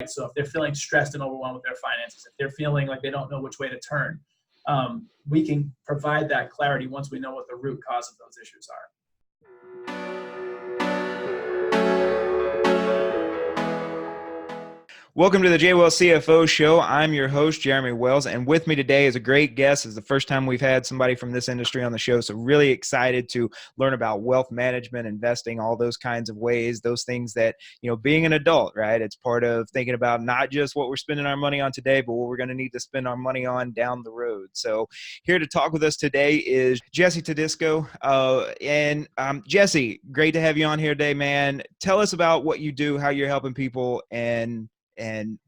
right? So if they're feeling stressed and overwhelmed with their finances, if they're feeling like they don't know which way to turn, we can provide that clarity once we know what the root cause of those issues are. Welcome to the J. Wells CFO Show. I'm your host, Jeremy Wells, and with me today is a great guest. It's the first time we've had somebody from this industry on the show, so really excited to learn about wealth management, investing, all those kinds of ways, those things that, being an adult, right? It's part of thinking about not just what we're spending our money on today, but what we're going to need to spend our money on down the road. So here to talk with us today is Jessie Todisco. Jessie, great to have you on here today, man. Tell us about what you do, how you're helping people, and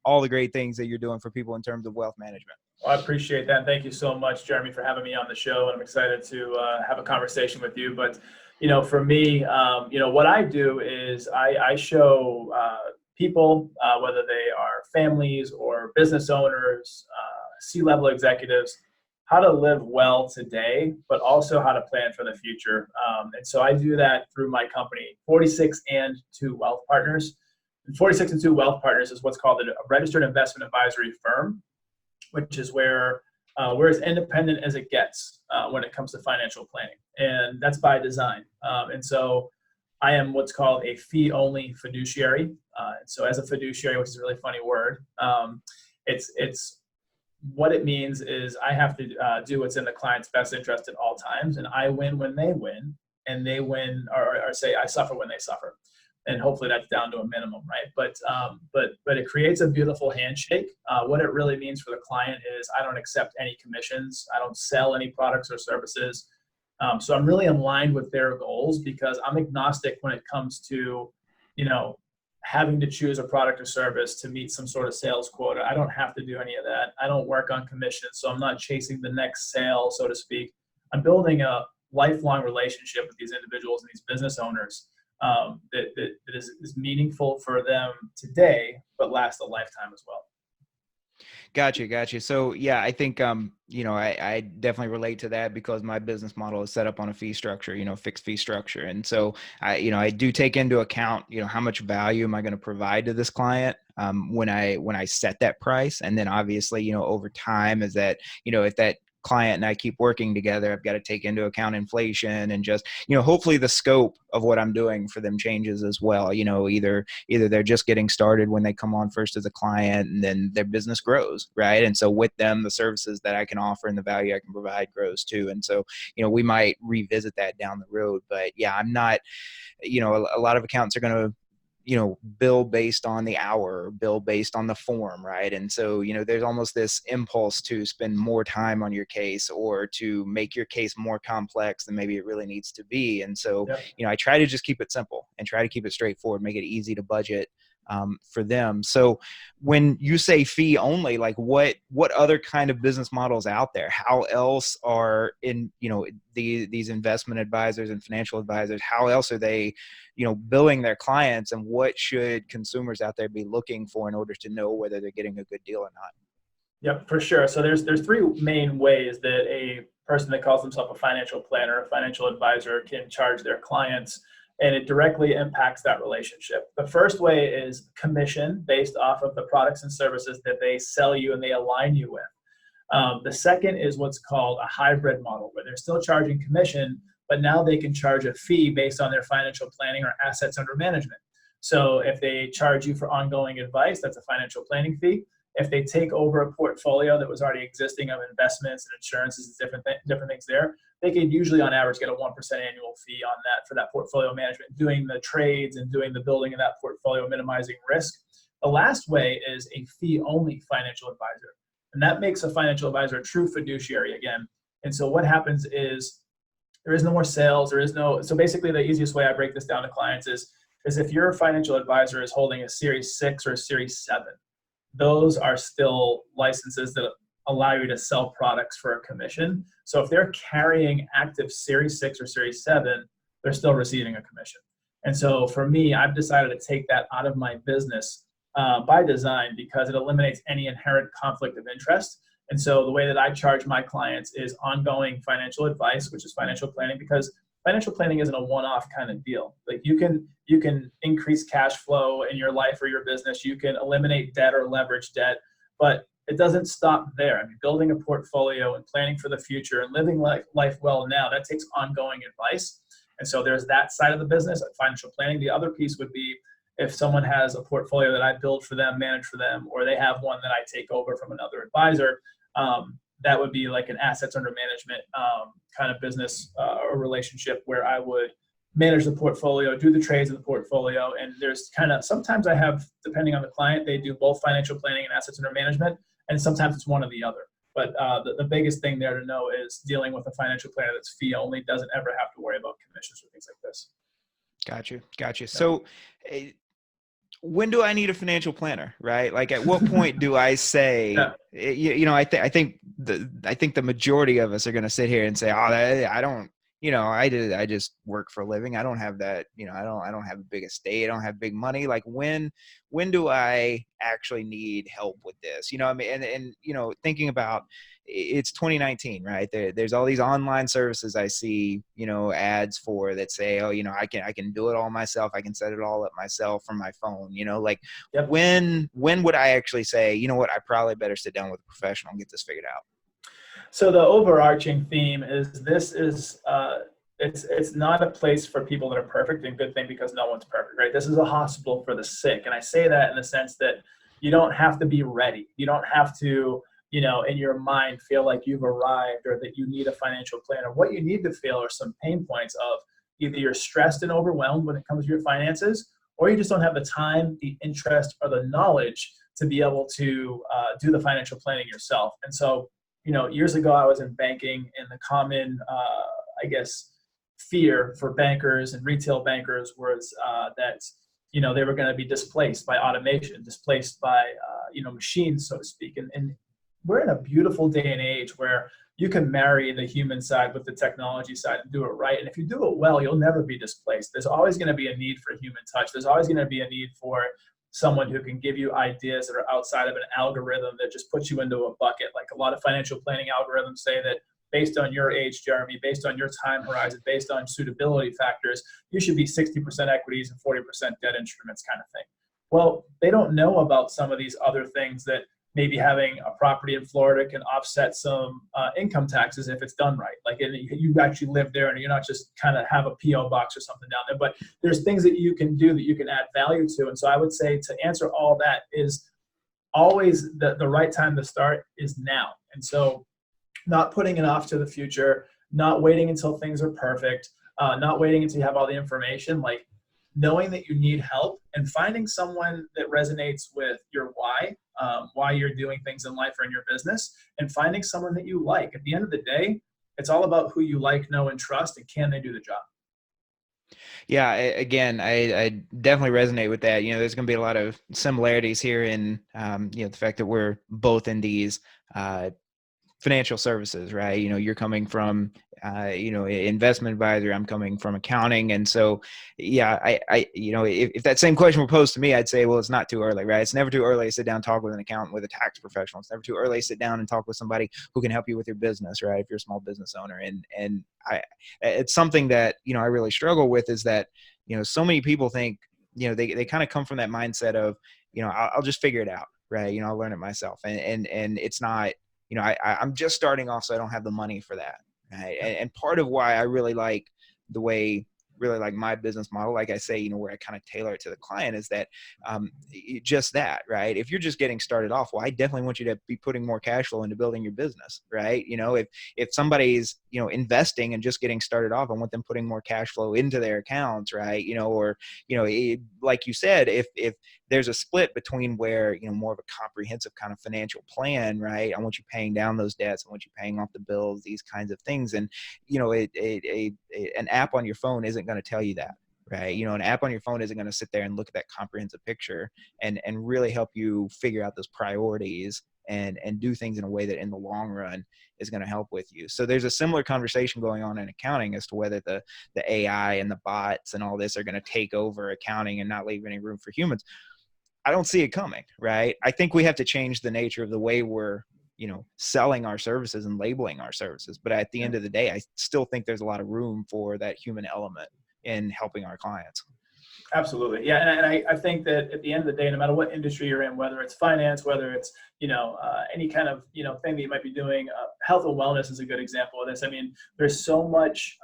all the great things that you're doing for people in terms of wealth management. Well, I appreciate that. Thank you so much, Jeremy, for having me on the show. And I'm excited to have a conversation with you. But, for me, what I do is I show people, whether they are families or business owners, C-level executives, how to live well today, but also how to plan for the future. And so I do that through my company, 46 and 2 Wealth Partners. 46 and 2 Wealth Partners is what's called a registered investment advisory firm, which is where we're as independent as it gets when it comes to financial planning. And that's by design. And so I am what's called a fee-only fiduciary. So as a fiduciary, which is a really funny word, it's what it means is I have to do what's in the client's best interest at all times. And I win when they win, and they win, or say I suffer when they suffer. And hopefully that's down to a minimum, right? But it creates a beautiful handshake. What it really means for the client is I don't accept any commissions. I don't sell any products or services. So I'm really aligned with their goals because I'm agnostic when it comes to, having to choose a product or service to meet some sort of sales quota. I don't have to do any of that. I don't work on commissions, so I'm not chasing the next sale, so to speak. I'm building a lifelong relationship with these individuals and these business owners. That is meaningful for them today, but lasts a lifetime as well. Gotcha. So yeah, I think, I definitely relate to that because my business model is set up on a fee structure, fixed fee structure. And so I do take into account, how much value am I going to provide to this client when I set that price. And then obviously, over time is that, if that client and I keep working together, I've got to take into account inflation and just, hopefully the scope of what I'm doing for them changes as well. Either they're just getting started when they come on first as a client and then their business grows, right? And so with them, the services that I can offer and the value I can provide grows too. And so, we might revisit that down the road, but yeah, I'm not, a lot of accountants are going to, bill based on the hour, bill based on the form, right? And so, there's almost this impulse to spend more time on your case or to make your case more complex than maybe it really needs to be. And so, I try to just keep it simple and try to keep it straightforward, make it easy to budget for them. So when you say fee only, like what other kind of business models out there? How else are these investment advisors and financial advisors, how else are they, billing their clients, and what should consumers out there be looking for in order to know whether they're getting a good deal or not? Yep, for sure. So there's 3 main ways that a person that calls themselves a financial planner, a financial advisor, can charge their clients, and it directly impacts that relationship. The first way is commission based off of the products and services that they sell you and they align you with. The second is what's called a hybrid model, where they're still charging commission, but now they can charge a fee based on their financial planning or assets under management. So if they charge you for ongoing advice, that's a financial planning fee. If they take over a portfolio that was already existing of investments and insurances and different things there, they could usually on average get a 1% annual fee on that for that portfolio management, doing the trades and doing the building of that portfolio, minimizing risk. The last way is a fee-only financial advisor. And that makes a financial advisor a true fiduciary again. And so what happens is there is no more sales. So basically the easiest way I break this down to clients is if your financial advisor is holding a Series 6 or a Series 7, those are still licenses that allow you to sell products for a commission. So if they're carrying active Series 6 or Series 7, they're still receiving a commission. And so for me, I've decided to take that out of my business by design because it eliminates any inherent conflict of interest. And so the way that I charge my clients is ongoing financial advice, which is financial planning, because financial planning isn't a one-off kind of deal. Like you can increase cash flow in your life or your business. You can eliminate debt or leverage debt, but it doesn't stop there. I mean, building a portfolio and planning for the future and living life well now, that takes ongoing advice. And so there's that side of the business, financial planning. The other piece would be if someone has a portfolio that I build for them, manage for them, or they have one that I take over from another advisor, that would be like an assets under management kind of business or relationship where I would manage the portfolio, do the trades in the portfolio. And there's kind of, sometimes I have, depending on the client, they do both financial planning and assets under management, and sometimes it's one or the other. But the biggest thing there to know is dealing with a financial planner that's fee only doesn't ever have to worry about commissions or things like this. Gotcha. So when do I need a financial planner, right? Like at what point do I say, I think the majority of us are going to sit here and say, oh, I don't, I just work for a living. I don't have that, I don't have a big estate. I don't have big money. Like when do I actually need help with this? I mean, and thinking about it's 2019, right? There's all these online services I see, ads for that say, oh, I can do it all myself. I can set it all up myself from my phone, like Yep. when would I actually say, you know what, I probably better sit down with a professional and get this figured out? So the overarching theme is it's not a place for people that are perfect, and good thing because no one's perfect, right? This is a hospital for the sick. And I say that in the sense that you don't have to be ready. You don't have to, in your mind feel like you've arrived or that you need a financial planner. What you need to feel are some pain points of either you're stressed and overwhelmed when it comes to your finances, or you just don't have the time, the interest, or the knowledge to be able to do the financial planning yourself. And so, years ago, I was in banking, and the common, fear for bankers and retail bankers was that, they were going to be displaced by automation, displaced by, machines, so to speak. And we're in a beautiful day and age where you can marry the human side with the technology side and do it right. And if you do it well, you'll never be displaced. There's always going to be a need for human touch. There's always going to be a need for someone who can give you ideas that are outside of an algorithm that just puts you into a bucket. Like a lot of financial planning algorithms say that based on your age, Jeremy, based on your time horizon, based on suitability factors, you should be 60% equities and 40% debt instruments kind of thing. Well, they don't know about some of these other things that maybe having a property in Florida can offset some income taxes if it's done right. Like you actually live there and you're not just kind of have a PO box or something down there, but there's things that you can do that you can add value to. And so I would say to answer all that is always the right time to start is now. And so not putting it off to the future, not waiting until things are perfect, not waiting until you have all the information, like knowing that you need help and finding someone that resonates with your why you're doing things in life or in your business, and finding someone that you like. At the end of the day, it's all about who you like, know, and trust, and can they do the job? Yeah, again, I definitely resonate with that. There's going to be a lot of similarities here in, the fact that we're both in these financial services, right? You're coming from, investment advisor, I'm coming from accounting. And so, yeah, if that same question were posed to me, I'd say, well, it's not too early, right? It's never too early to sit down and talk with an accountant, with a tax professional. It's never too early to sit down and talk with somebody who can help you with your business, right? If you're a small business owner. And it's something that, I really struggle with is that, so many people think, they kind of come from that mindset of, I'll just figure it out, right? I'll learn it myself. And it's not, I'm just starting off, so I don't have the money for that. Right. And part of why I really like my business model, like I say, where I kind of tailor it to the client is that just that, right? If you're just getting started off, well, I definitely want you to be putting more cash flow into building your business, right? If somebody's, investing and just getting started off, I want them putting more cash flow into their accounts, right? Like you said, if there's a split between where, more of a comprehensive kind of financial plan, right? I want you paying down those debts. I want you paying off the bills, these kinds of things. And, an app on your phone isn't going to tell you that, right? An app on your phone isn't going to sit there and look at that comprehensive picture and really help you figure out those priorities and do things in a way that in the long run is going to help with you. So there's a similar conversation going on in accounting as to whether the AI and the bots and all this are going to take over accounting and not leave any room for humans. I don't see it coming, right? I think we have to change the nature of the way we're selling our services and labeling our services. But at the end of the day, I still think there's a lot of room for that human element in helping our clients. Absolutely. Yeah. And I think that at the end of the day, no matter what industry you're in, whether it's finance, whether it's, any kind of, thing that you might be doing, health and wellness is a good example of this. I mean, there's so much,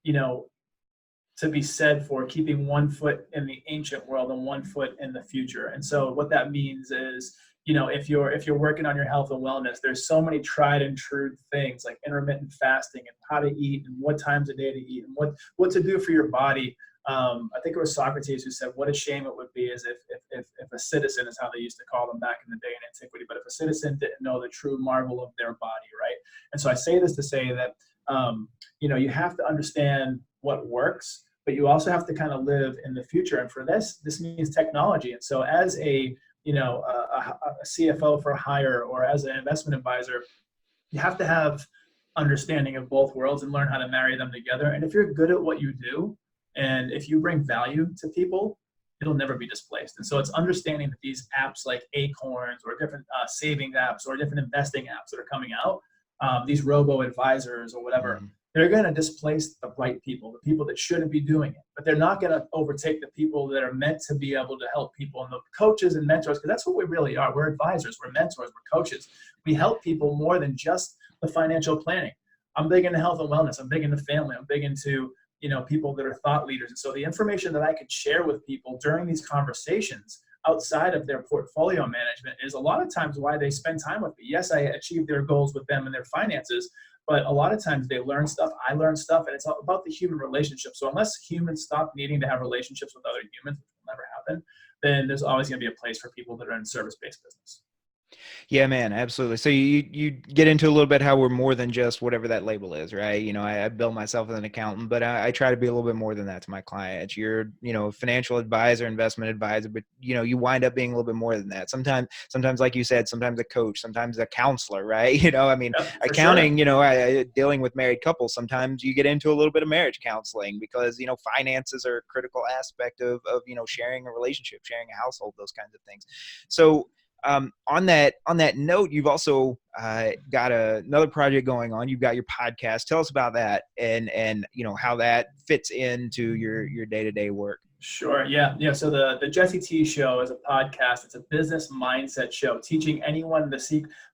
to be said for keeping one foot in the ancient world and one foot in the future. And so what that means is, if you're working on your health and wellness, there's so many tried and true things like intermittent fasting and how to eat and what times a day to eat and what to do for your body. I think it was Socrates who said, what a shame it would be is if a citizen, is how they used to call them back in the day in antiquity, but if a citizen didn't know the true marvel of their body, right? And so I say this to say that, you have to understand what works, but you also have to kind of live in the future. And for this means technology. And so as a CFO for hire or as an investment advisor, you have to have understanding of both worlds and learn how to marry them together. And if you're good at what you do, and if you bring value to people, it'll never be displaced. And so it's understanding that these apps like Acorns or different saving apps or different investing apps that are coming out, these robo-advisors or whatever, they're going to displace the right people, the people that shouldn't be doing it. But they're not going to overtake the people that are meant to be able to help people. And the coaches and mentors, because that's what we really are. We're advisors, we're mentors, we're coaches. We help people more than just the financial planning. I'm big into health and wellness. I'm big into family. I'm big into people that are thought leaders. And so the information that I could share with people during these conversations outside of their portfolio management is a lot of times why they spend time with me. Yes, I achieve their goals with them and their finances, but a lot of times they learn stuff, I learn stuff, and it's all about the human relationship. So unless humans stop needing to have relationships with other humans, which will never happen, then there's always going to be a place for people that are in service-based business. Yeah, man, absolutely. So you get into a little bit how we're more than just whatever that label is, right? I bill myself as an accountant, but I try to be a little bit more than that to my clients. You're, a financial advisor, investment advisor, but you wind up being a little bit more than that. Sometimes, like you said, sometimes a coach, sometimes a counselor, right? Accounting, sure. Dealing with married couples, sometimes you get into a little bit of marriage counseling because, finances are a critical aspect of sharing a relationship, sharing a household, those kinds of things. So, on that note, you've also got another project going on. You've got your podcast. Tell us about that and how that fits into your day-to-day work. Sure. Yeah. So the Jessie Tee Show is a podcast. It's a business mindset show, teaching anyone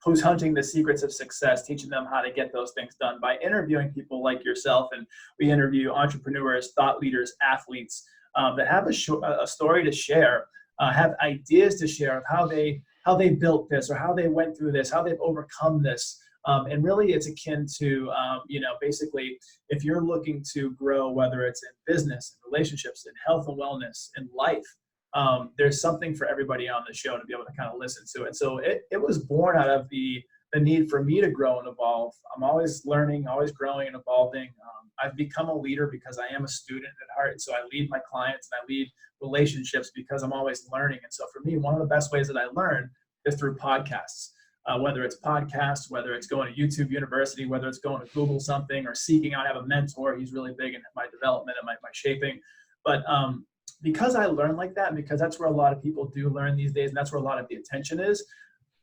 who's hunting the secrets of success, teaching them how to get those things done by interviewing people like yourself. And we interview entrepreneurs, thought leaders, athletes that have a story to share, have ideas to share of how they built this or how they went through this, how they've overcome this. And really it's akin to, basically if you're looking to grow, whether it's in business, in relationships, in health and wellness, in life, there's something for everybody on the show to be able to kind of listen to it. So it was born out of the need for me to grow and evolve. I'm always learning, always growing and evolving. I've become a leader because I am a student at heart. So I lead my clients and I lead relationships because I'm always learning. And so for me, one of the best ways that I learn is through podcasts, whether it's podcasts, whether it's going to YouTube University, whether it's going to Google something or seeking out, I have a mentor. He's really big in my development and my shaping. But because I learn like that, because that's where a lot of people do learn these days, and that's where a lot of the attention is,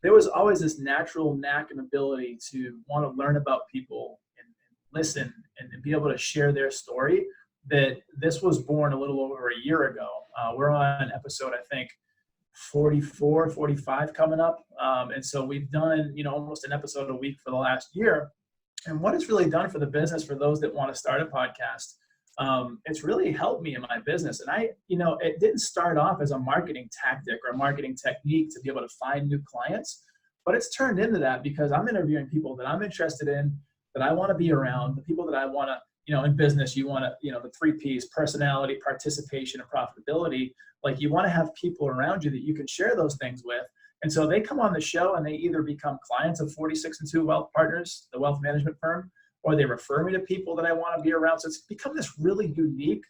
there was always this natural knack and ability to want to learn about people and listen and be able to share their story, that this was born a little over a year ago. We're on episode, I think, 44, 45 coming up. And so we've done, almost an episode a week for the last year. And what it's really done for the business, for those that want to start a podcast, it's really helped me in my business. And it didn't start off as a marketing tactic or a marketing technique to be able to find new clients, but it's turned into that because I'm interviewing people that I'm interested in, that I want to be around, the people that I want to, in business, you want to, the 3 Ps, personality, participation, and profitability. Like you want to have people around you that you can share those things with. And so they come on the show and they either become clients of 46 and 2 Wealth Partners, the wealth management firm, or they refer me to people that I want to be around. So it's become this really unique,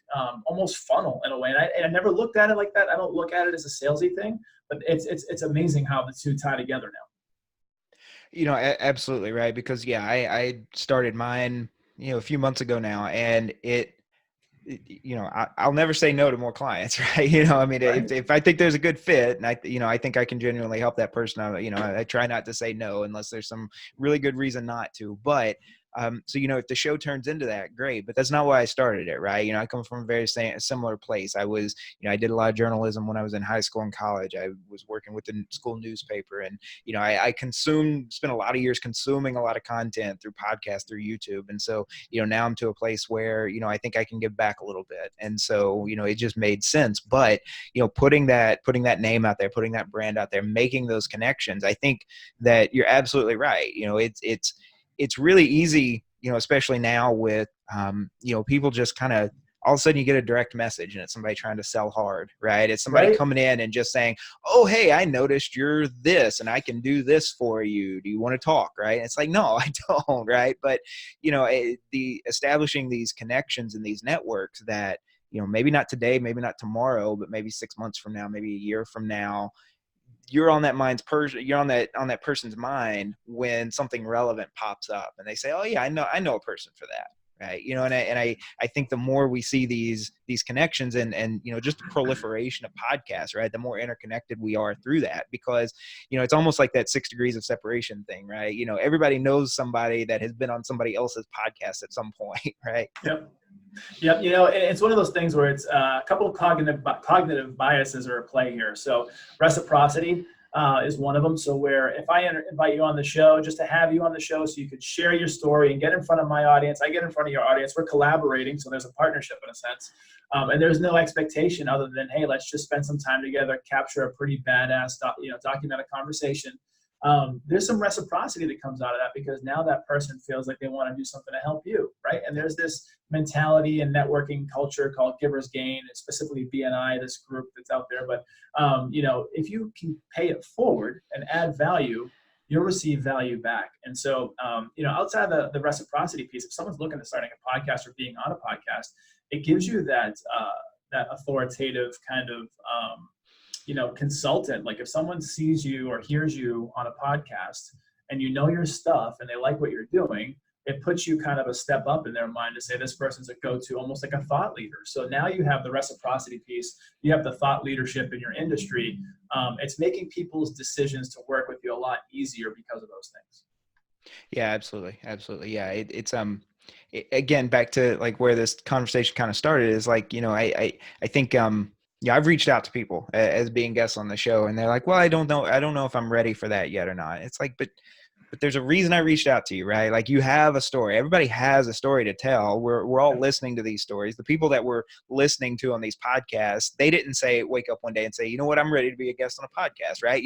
almost funnel in a way. And I never looked at it like that. I don't look at it as a salesy thing, but it's amazing how the two tie together now. Absolutely right. Because I started mine, a few months ago now, and I'll never say no to more clients, right? I mean, Right. if I think there's a good fit and I think I can genuinely help that person, I try not to say no unless there's some really good reason not to. But so, if the show turns into that, great, but that's not why I started it, right? I come from a very similar place. I was, I did a lot of journalism when I was in high school and college. I was working with the school newspaper, and, I spent a lot of years consuming a lot of content through podcasts, through YouTube. And so, now I'm to a place where, I think I can give back a little bit. And so, it just made sense. But, putting that name out there, putting that brand out there, making those connections, I think that you're absolutely right. It's really easy, especially now with, people just kind of, all of a sudden you get a direct message and it's somebody trying to sell hard, right? It's somebody Right. coming in and just saying, oh, hey, I noticed you're this and I can do this for you. Do you want to talk? Right. And it's like, no, I don't. Right. But, the establishing these connections and these networks that, maybe not today, maybe not tomorrow, but maybe 6 months from now, maybe a year from now, you're on that person's mind when something relevant pops up and they say, oh yeah, I know a person for that. Right. I think the more we see these connections and just the proliferation of podcasts, right, the more interconnected we are through that, because, it's almost like that 6 degrees of separation thing, right? Everybody knows somebody that has been on somebody else's podcast at some point. Right. Yep. Yep. It's one of those things where it's a couple of cognitive biases are at play here. So reciprocity is one of them. So where if I invite you on the show, just to have you on the show so you could share your story and get in front of my audience, I get in front of your audience, we're collaborating. So there's a partnership in a sense. And there's no expectation other than, hey, let's just spend some time together, capture a pretty badass, documented conversation. There's some reciprocity that comes out of that, because now that person feels like they want to do something to help you, right? And there's this mentality and networking culture called Givers Gain, and specifically BNI, this group that's out there. But, if you can pay it forward and add value, you'll receive value back. And so, outside of the reciprocity piece, if someone's looking at starting a podcast or being on a podcast, it gives you that authoritative kind of, consultant. Like if someone sees you or hears you on a podcast and your stuff and they like what you're doing, it puts you kind of a step up in their mind to say this person's a go-to, almost like a thought leader. So now you have the reciprocity piece, you have the thought leadership in your industry. It's making people's decisions to work with you a lot easier because of those things. Yeah, absolutely. Absolutely. Yeah. Again, back to like where this conversation kind of started is like, I think, I've reached out to people as being guests on the show, and they're like, well, I don't know if I'm ready for that yet or not. It's like, but there's a reason I reached out to you, right? Like you have a story. Everybody has a story to tell. We're all listening to these stories. The people that we're listening to on these podcasts, they didn't wake up one day and say, you know what, I'm ready to be a guest on a podcast, right?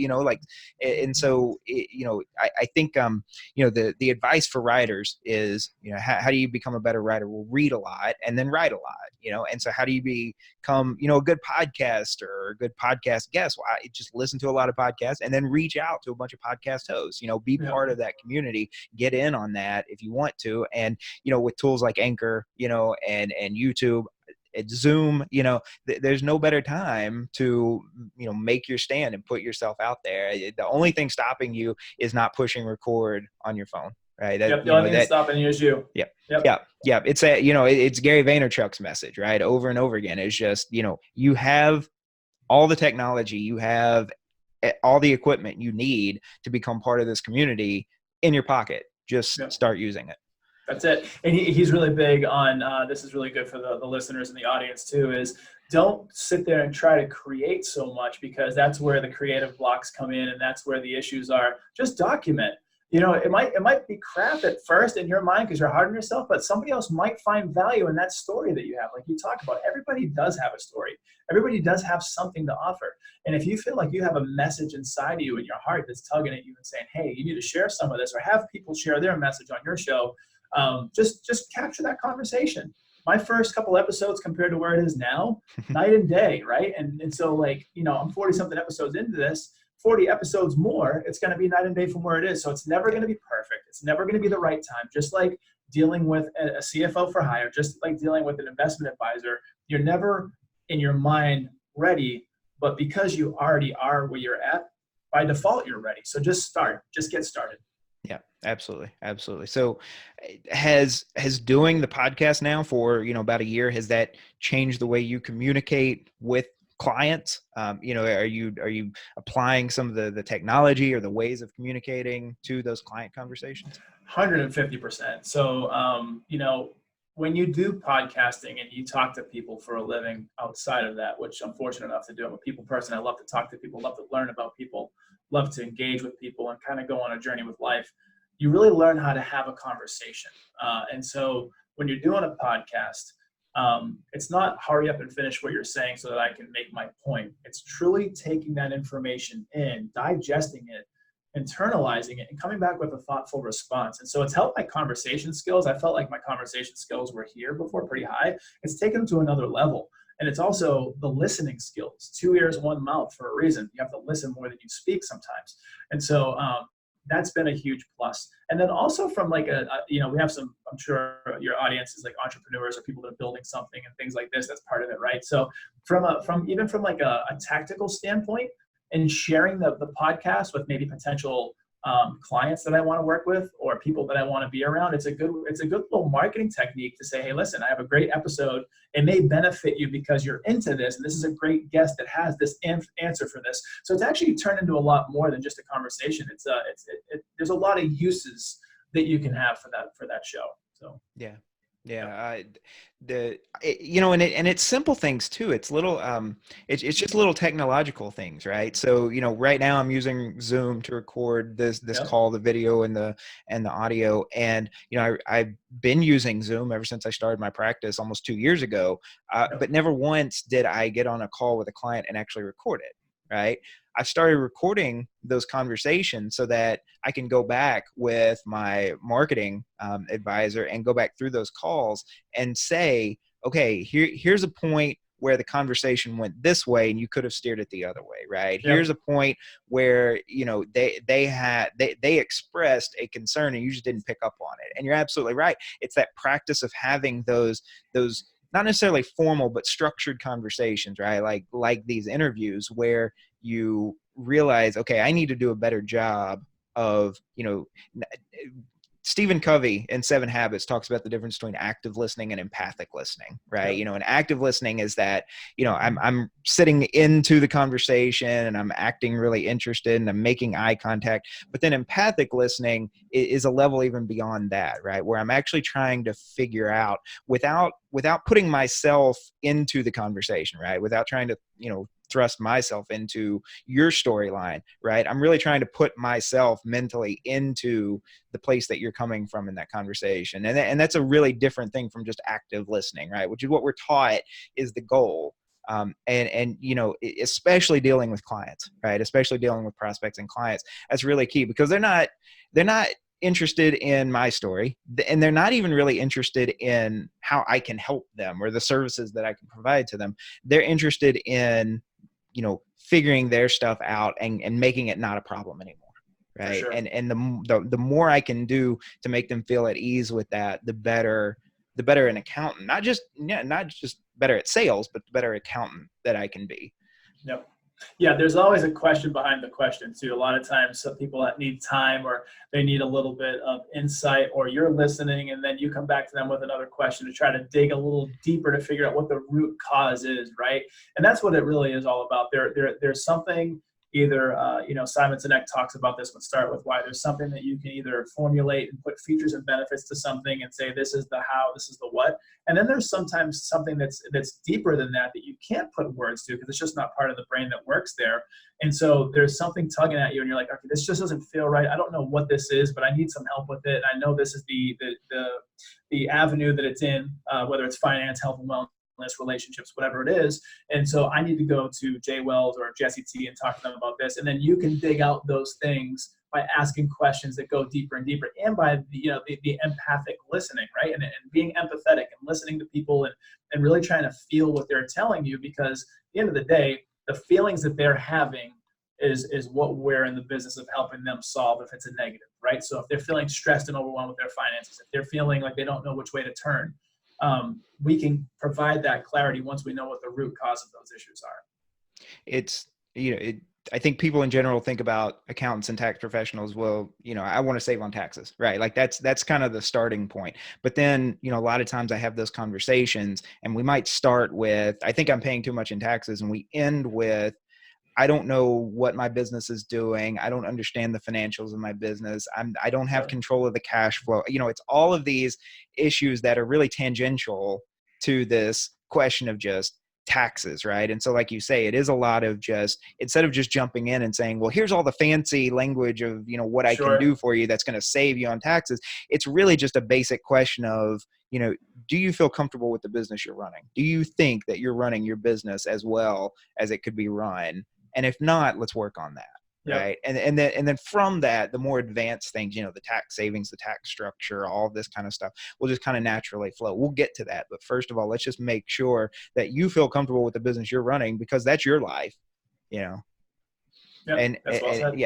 And so, I think, the advice for writers is, how do you become a better writer? Well, read a lot and then write a lot, and so how do you become, a good podcaster or a good podcast guest? Well, I just listen to a lot of podcasts and then reach out to a bunch of podcast hosts, be part of that community, get in on that if you want to. And, with tools like Anchor, and YouTube, at Zoom, there's no better time to, make your stand and put yourself out there. The only thing stopping you is not pushing record on your phone. Right. The only thing stopping you is you. Yeah. It's it's Gary Vaynerchuk's message, right? Over and over again. It's just, you have all the technology, you have all the equipment you need to become part of this community in your pocket. Just start using it. That's it. And he's really big on, this is really good for the listeners and the audience too, is don't sit there and try to create so much, because that's where the creative blocks come in and that's where the issues are. Just document. It might be crap at first in your mind because you're hard on yourself, but somebody else might find value in that story that you have. Like you talk about, everybody does have a story. Everybody does have something to offer. And if you feel like you have a message inside of you in your heart that's tugging at you and saying, hey, you need to share some of this, or have people share their message on your show, just capture that conversation. My first couple episodes compared to where it is now, night and day, right? And so like, I'm 40 something episodes into this. 40 episodes more, it's going to be night and day from where it is. So it's never going to be perfect. It's never going to be the right time. Just like dealing with a CFO for hire, just like dealing with an investment advisor, you're never in your mind ready, but because you already are where you're at, by default, you're ready. So just start, just get started. Yeah, absolutely. Absolutely. So has doing the podcast now for, about a year, has that changed the way you communicate with clients? Are you applying some of the technology or the ways of communicating to those client conversations? 150%. So, when you do podcasting and you talk to people for a living outside of that, which I'm fortunate enough to do, I'm a people person. I love to talk to people, love to learn about people, love to engage with people, and kind of go on a journey with life. You really learn how to have a conversation. And so, when you're doing a podcast, it's not hurry up and finish what you're saying so that I can make my point. It's truly taking that information in, digesting it, internalizing it, and coming back with a thoughtful response. And so it's helped my conversation skills. I felt like my conversation skills were here before pretty high. It's taken them to another level. And it's also the listening skills. 2 ears, one mouth for a reason. You have to listen more than you speak sometimes. And so that's been a huge plus. And then also from like we have some, I'm sure your audience is like entrepreneurs or people that are building something and things like this. That's part of it, right? So from like a tactical standpoint, and sharing the podcast with maybe potential clients that I want to work with or people that I want to be around, it's a good little marketing technique to say, hey, listen, I have a great episode. It may benefit you because you're into this, and this is a great guest that has this answer for this. So it's actually turned into a lot more than just a conversation. There's a lot of uses that you can have for that show. So Yeah. Yeah. And it's simple things too. It's little, it's just little technological things, right? So, right now I'm using Zoom to record this yeah, call, the video and the audio. And, I've been using Zoom ever since I started my practice almost 2 years ago. yeah, But never once did I get on a call with a client and actually record it. Right. I've started recording those conversations so that I can go back with my marketing advisor and go back through those calls and say, okay, here's a point where the conversation went this way and you could have steered it the other way, right? yeah, Here's a point where, they expressed a concern and you just didn't pick up on it. And you're absolutely right. It's that practice of having those not necessarily formal, but structured conversations, right? Like these interviews where you realize, okay, I need to do a better job of, Stephen Covey in Seven Habits talks about the difference between active listening and empathic listening, right? yeah, And active listening is that, I'm sitting into the conversation and I'm acting really interested and I'm making eye contact. But then empathic listening is a level even beyond that, right? Where I'm actually trying to figure out without putting myself into the conversation, right? Without trying to, thrust myself into your storyline, right? I'm really trying to put myself mentally into the place that you're coming from in that conversation. And that's a really different thing from just active listening, right? Which is what we're taught is the goal. Especially dealing with clients, right? Especially dealing with prospects and clients. That's really key because they're not interested in my story, and they're not even really interested in how I can help them or the services that I can provide to them. They're interested in, figuring their stuff out and making it not a problem anymore. for Right. sure. And the more I can do to make them feel at ease with that, the better an accountant, not just better at sales, but the better accountant that I can be. Yep. Yeah, there's always a question behind the question too. A lot of times some people that need time or they need a little bit of insight, or you're listening and then you come back to them with another question to try to dig a little deeper to figure out what the root cause is, right? And that's what it really is all about. There's something either, Simon Sinek talks about this with Start With Why. There's something that you can either formulate and put features and benefits to something and say, this is the how, this is the what. And then there's sometimes something that's deeper than that you can't put words to because it's just not part of the brain that works there. And so there's something tugging at you and you're like, okay, this just doesn't feel right. I don't know what this is, but I need some help with it. I know this is the avenue that it's in, whether it's finance, health and wellness, relationships, whatever it is. And so I need to go to Jay Wells or Jessie Tee and talk to them about this. And then you can dig out those things by asking questions that go deeper and deeper, and by the empathic listening, right? And being empathetic and listening to people and really trying to feel what they're telling you, because at the end of the day, the feelings that they're having is what we're in the business of helping them solve if it's a negative, right? So if they're feeling stressed and overwhelmed with their finances, if they're feeling like they don't know which way to turn, we can provide that clarity once we know what the root cause of those issues are. It's I think people in general think about accountants and tax professionals. Well, I want to save on taxes, right? Like that's kind of the starting point. But then, a lot of times I have those conversations and we might start with, I think I'm paying too much in taxes. And we end with, I don't know what my business is doing. I don't understand the financials of my business. I don't have control of the cash flow. It's all of these issues that are really tangential to this question of just taxes, right? And so like you say, it is a lot of just, instead of just jumping in and saying, well, here's all the fancy language of, what I can do for you that's going to save you on taxes. It's really just a basic question of, do you feel comfortable with the business you're running? Do you think that you're running your business as well as it could be run? And if not, let's work on that. Right. And then from that, the more advanced things, the tax savings, the tax structure, all this kind of stuff will just kind of naturally flow. We'll get to that. But first of all, let's just make sure that you feel comfortable with the business you're running, because that's your life, Yep, and, that's well said.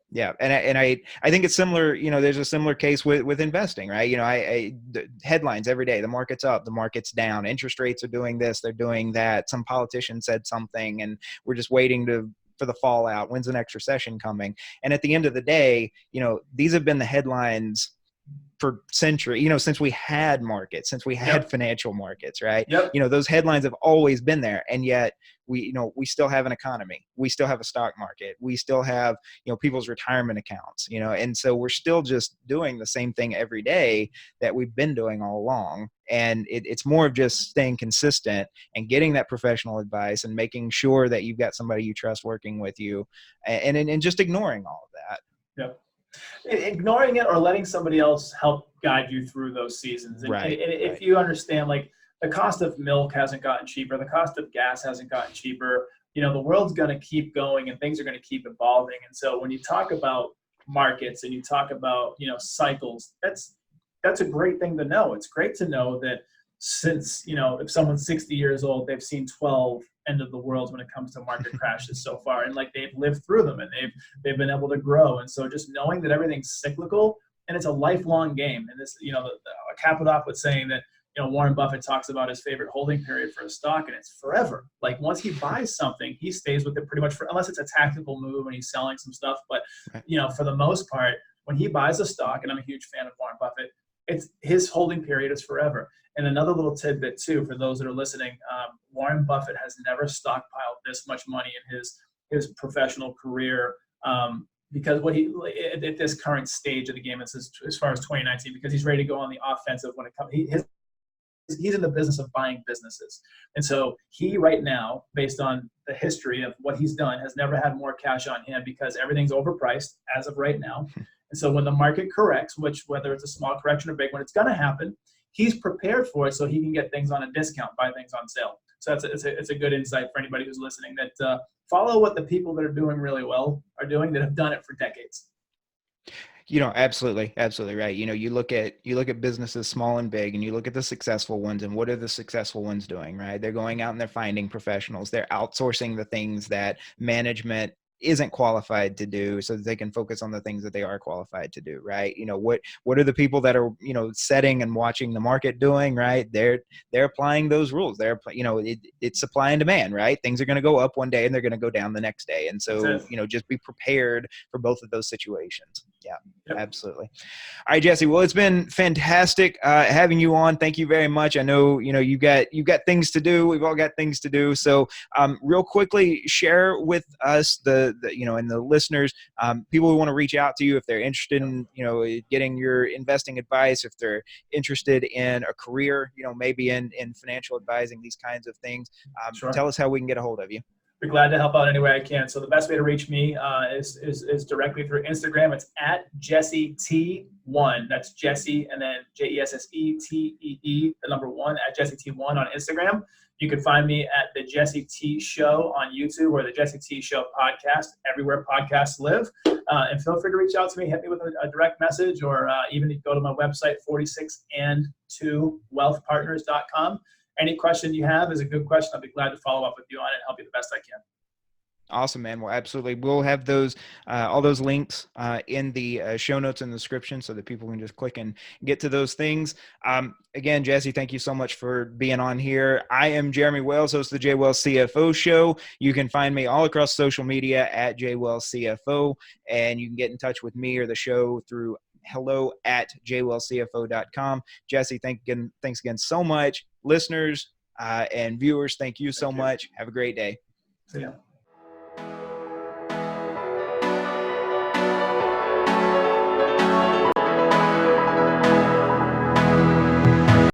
Yeah. And I think it's similar, there's a similar case with investing, right? The headlines every day, the market's up, the market's down, interest rates are doing this, they're doing that. Some politician said something and we're just waiting for the fallout. When's the next recession coming? And at the end of the day, these have been the headlines for century, since we had markets, since we had financial markets, right? Those headlines have always been there. And yet we still have an economy. We still have a stock market. We still have, people's retirement accounts, and so we're still just doing the same thing every day that we've been doing all along. And it's more of just staying consistent and getting that professional advice and making sure that you've got somebody you trust working with you, and just ignoring all of that. Ignoring it or letting somebody else help guide you through those seasons. And if you understand, like, the cost of milk hasn't gotten cheaper, the cost of gas hasn't gotten cheaper, the world's going to keep going and things are going to keep evolving. And so when you talk about markets and you talk about, cycles, that's a great thing to know. It's great to know that since, if someone's 60 years old, they've seen 12 end of the worlds when it comes to market crashes so far, and like they've lived through them and they've been able to grow. And so just knowing that everything's cyclical and it's a lifelong game. And this, cap it off with saying that, Warren Buffett talks about his favorite holding period for a stock, and it's forever. Like, once he buys something, he stays with it pretty much unless it's a tactical move and he's selling some stuff. But, for the most part, when he buys a stock, and I'm a huge fan of Warren Buffett, it's his holding period is forever. And another little tidbit too, for those that are listening, Warren Buffett has never stockpiled this much money in his professional career, because at this current stage of the game, it's as far as 2019, because he's ready to go on the offensive when it comes. He's in the business of buying businesses. And so he right now, based on the history of what he's done, has never had more cash on him because everything's overpriced as of right now. And so when the market corrects, whether it's a small correction or big one, it's going to happen, he's prepared for it so he can get things on a discount, buy things on sale. So it's a good insight for anybody who's listening, that follow what the people that are doing really well are doing, that have done it for decades. Absolutely right. You look at businesses small and big, and you look at the successful ones, and what are the successful ones doing, right? They're going out and they're finding professionals. They're outsourcing the things that management isn't qualified to do, so that they can focus on the things that they are qualified to do, right? What are the people that are, setting and watching the market doing, right? They're applying those rules. It's supply and demand, right? Things are going to go up one day and they're going to go down the next day. And so, just be prepared for both of those situations. Yeah, absolutely. All right, Jessie. Well, it's been fantastic having you on. Thank you very much. I know, you've got things to do. We've all got things to do. So real quickly, share with us and the listeners, people who want to reach out to you if they're interested in, getting your investing advice, if they're interested in a career, maybe in financial advising, these kinds of things. Tell us how we can get a hold of you. Be glad to help out any way I can. So the best way to reach me is directly through Instagram. It's at Jessie Tee1. That's Jessie and then JESSETEE, the number 1, at Jessie Tee1 on Instagram. You can find me at the Jessie Tee Show on YouTube, or the Jessie Tee Show podcast, everywhere podcasts live. And feel free to reach out to me, hit me with a direct message, or even go to my website, 46and2wealthpartners.com. Any question you have is a good question. I'll be glad to follow up with you on it and help you the best I can. Awesome, man. Well, absolutely. We'll have those, all those links in the show notes in the description so that people can just click and get to those things. Again, Jessie, thank you so much for being on here. I am Jeremy Wells, host of the J Wells CFO Show. You can find me all across social media at J Wells CFO, and you can get in touch with me or the show through hello@jwellscfo.com. Jessie, thanks again so much. Listeners and viewers, thank you so much. Have a great day. See ya.